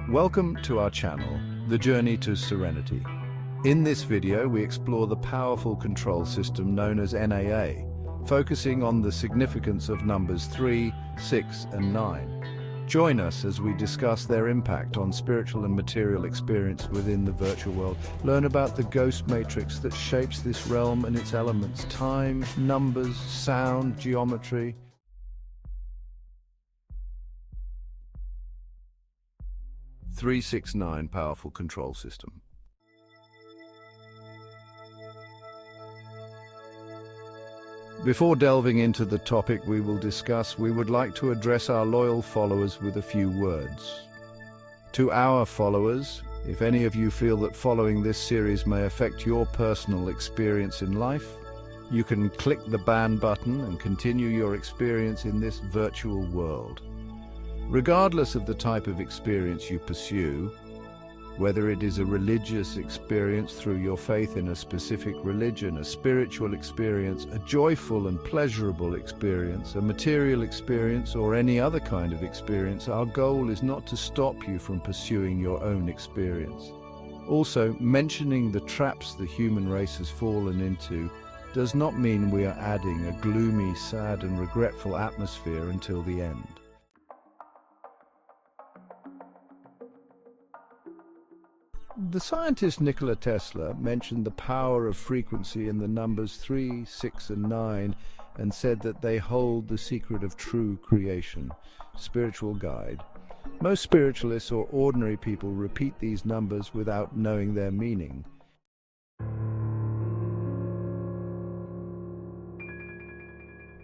Welcome to our channel, The Journey to Serenity. In this video, we explore the powerful control system known as NAA, focusing on the significance of numbers 3, 6, and 9. Join us as we discuss their impact on spiritual and material experience within the virtual world. Learn about the ghost matrix that shapes this realm and its elements: time, numbers, sound, geometry. 369 Powerful Control System. Before delving into the topic we will discuss, we would like to address our loyal followers with a few words. To our followers, if any of you feel that following this series may affect your personal experience in life, you can click the ban button and continue your experience in this virtual world. Regardless of the type of experience you pursue, whether it is a religious experience through your faith in a specific religion, a spiritual experience, a joyful and pleasurable experience, a material experience, or any other kind of experience, our goal is not to stop you from pursuing your own experience. Also, mentioning the traps the human race has fallen into does not mean we are adding a gloomy, sad, and regretful atmosphere until the end. The scientist Nikola Tesla mentioned the power of frequency in the numbers 3, 6, and 9 and said that they hold the secret of true creation. Spiritual guide. Most spiritualists or ordinary people repeat these numbers without knowing their meaning.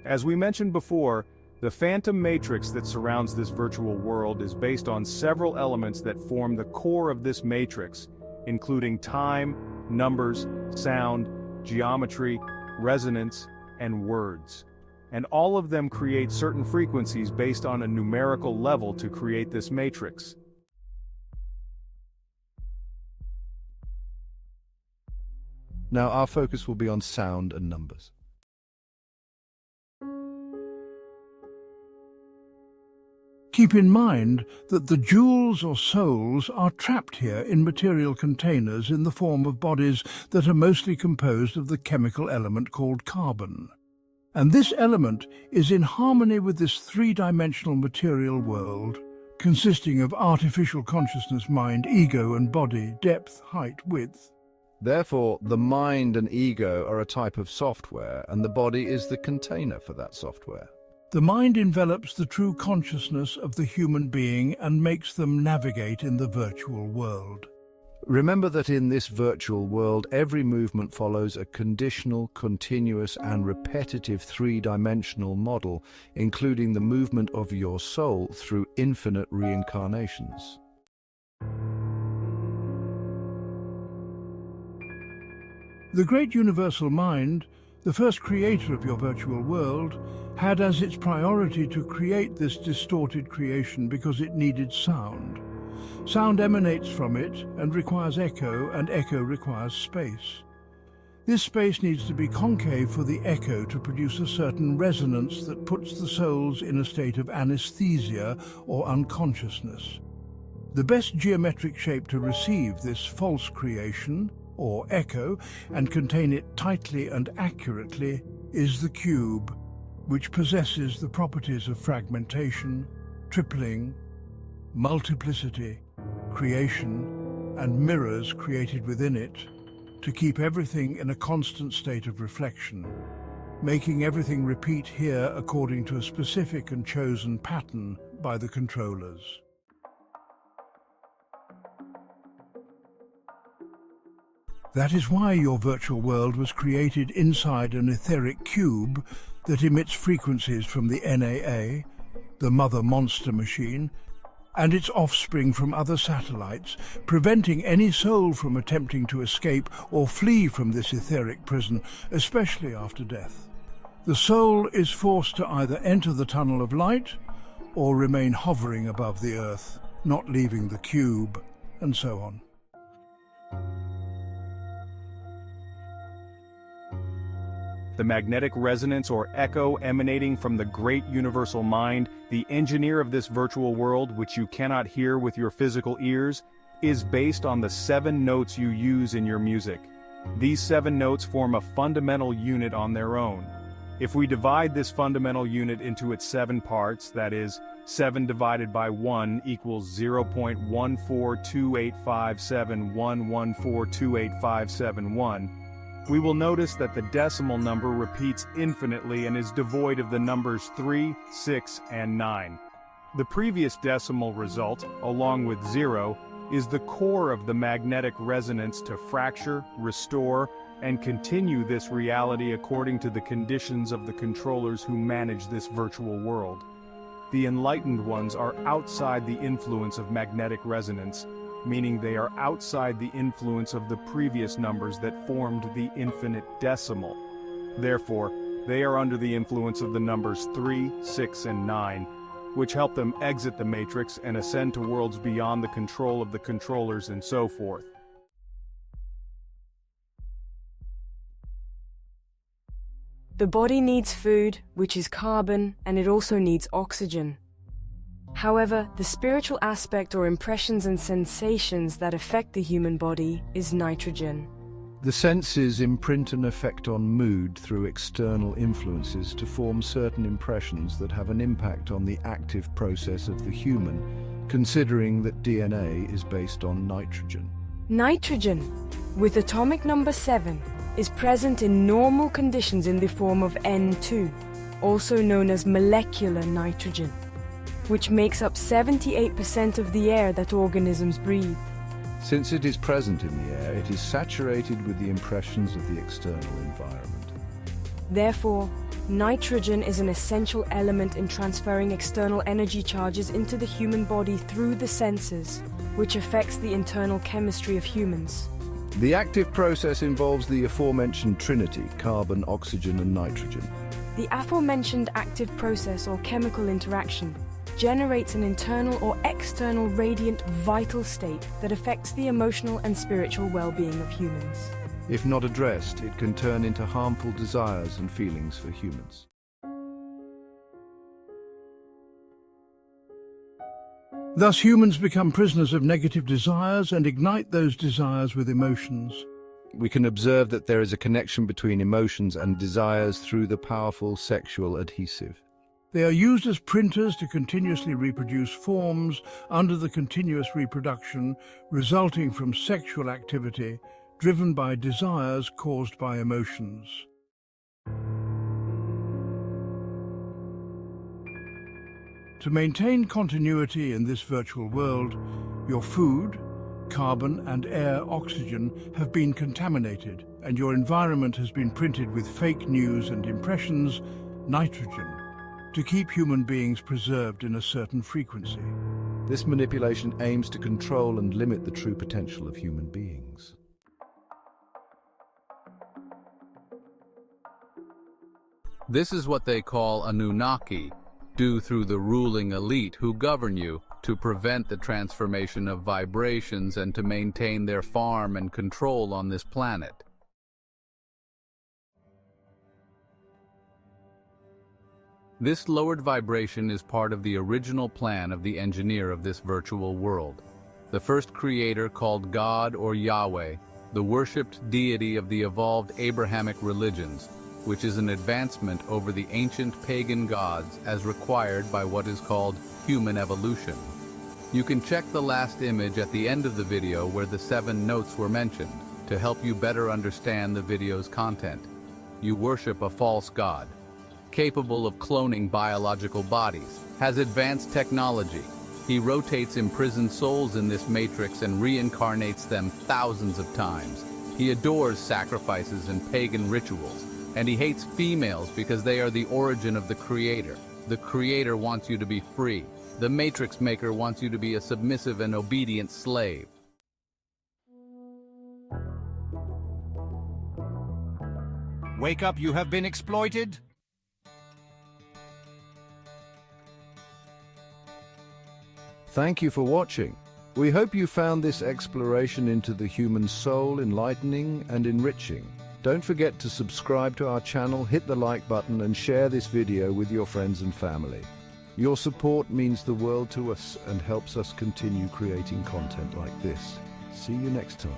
As we mentioned before, the phantom matrix that surrounds this virtual world is based on several elements that form the core of this matrix, including time, numbers, sound, geometry, resonance, and words. And all of them create certain frequencies based on a numerical level to create this matrix. Now our focus will be on sound and numbers. Keep in mind that the jewels or souls are trapped here in material containers in the form of bodies that are mostly composed of the chemical element called carbon. And this element is in harmony with this three-dimensional material world, consisting of artificial consciousness, mind, ego, and body, depth, height, width. Therefore, the mind and ego are a type of software, and the body is the container for that software. The mind envelops the true consciousness of the human being and makes them navigate in the virtual world. Remember that in this virtual world, every movement follows a conditional, continuous, and repetitive three-dimensional model, including the movement of your soul through infinite reincarnations. The great universal mind, the first creator of your virtual world, had as its priority to create this distorted creation because it needed sound. Sound emanates from it and requires echo, and echo requires space. This space needs to be concave for the echo to produce a certain resonance that puts the souls in a state of anesthesia or unconsciousness. The best geometric shape to receive this false creation, or echo, and contain it tightly and accurately is the cube, which possesses the properties of fragmentation, tripling, multiplicity, creation, and mirrors created within it to keep everything in a constant state of reflection, making everything repeat here according to a specific and chosen pattern by the controllers. That is why your virtual world was created inside an etheric cube that emits frequencies from the NAA, the mother monster machine, and its offspring from other satellites, preventing any soul from attempting to escape or flee from this etheric prison, especially after death. The soul is forced to either enter the tunnel of light or remain hovering above the earth, not leaving the cube, and so on. the magnetic resonance or echo emanating from the great universal mind, the engineer of this virtual world which you cannot hear with your physical ears, is based on the 7 notes you use in your music. These 7 notes form a fundamental unit on their own. If we divide this fundamental unit into its 7 parts, that is, 7 divided by 1 equals 0.142857114285711, we will notice that the decimal number repeats infinitely and is devoid of the numbers 3, 6, and 9. The previous decimal result, along with 0, is the core of the magnetic resonance to fracture, restore, and continue this reality according to the conditions of the controllers who manage this virtual world. The enlightened ones are outside the influence of magnetic resonance, meaning they are outside the influence of the previous numbers that formed the infinite decimal. Therefore, they are under the influence of the numbers 3, 6, and 9, which help them exit the matrix and ascend to worlds beyond the control of the controllers and so forth. The body needs food, which is carbon, and it also needs oxygen. However, the spiritual aspect or impressions and sensations that affect the human body is nitrogen. The senses imprint an effect on mood through external influences to form certain impressions that have an impact on the active process of the human, considering that DNA is based on nitrogen. Nitrogen, with atomic number 7, is present in normal conditions in the form of N2, also known as molecular nitrogen, which makes up 78% of the air that organisms breathe. Since it is present in the air, it is saturated with the impressions of the external environment. Therefore, nitrogen is an essential element in transferring external energy charges into the human body through the senses, which affects the internal chemistry of humans. The active process involves the aforementioned trinity, carbon, oxygen, and nitrogen. The aforementioned active process or chemical interaction generates an internal or external radiant vital state that affects the emotional and spiritual well-being of humans. If not addressed, it can turn into harmful desires and feelings for humans. Thus humans become prisoners of negative desires and ignite those desires with emotions. We can observe that there is a connection between emotions and desires through the powerful sexual adhesive. They are used as printers to continuously reproduce forms under the continuous reproduction resulting from sexual activity driven by desires caused by emotions. To maintain continuity in this virtual world, your food, carbon and air oxygen have been contaminated, and your environment has been printed with fake news and impressions, nitrogen, to keep human beings preserved in a certain frequency. This manipulation aims to control and limit the true potential of human beings. This is what they call Anunnaki, due through the ruling elite who govern you to prevent the transformation of vibrations and to maintain their farm and control on this planet. This lowered vibration is part of the original plan of the engineer of this virtual world. The first creator called God or Yahweh, the worshipped deity of the evolved Abrahamic religions, which is an advancement over the ancient pagan gods as required by what is called human evolution. You can check the last image at the end of the video where the 7 notes were mentioned to help you better understand the video's content. You worship a false god, capable of cloning biological bodies, has advanced technology. He rotates imprisoned souls in this matrix and reincarnates them thousands of times. He adores sacrifices and pagan rituals. And he hates females because they are the origin of the Creator. The Creator wants you to be free. The Matrix Maker wants you to be a submissive and obedient slave. Wake up, you have been exploited. Thank you for watching. We hope you found this exploration into the human soul enlightening and enriching. Don't forget to subscribe to our channel, hit the like button and share this video with your friends and family. Your support means the world to us and helps us continue creating content like this. See you next time.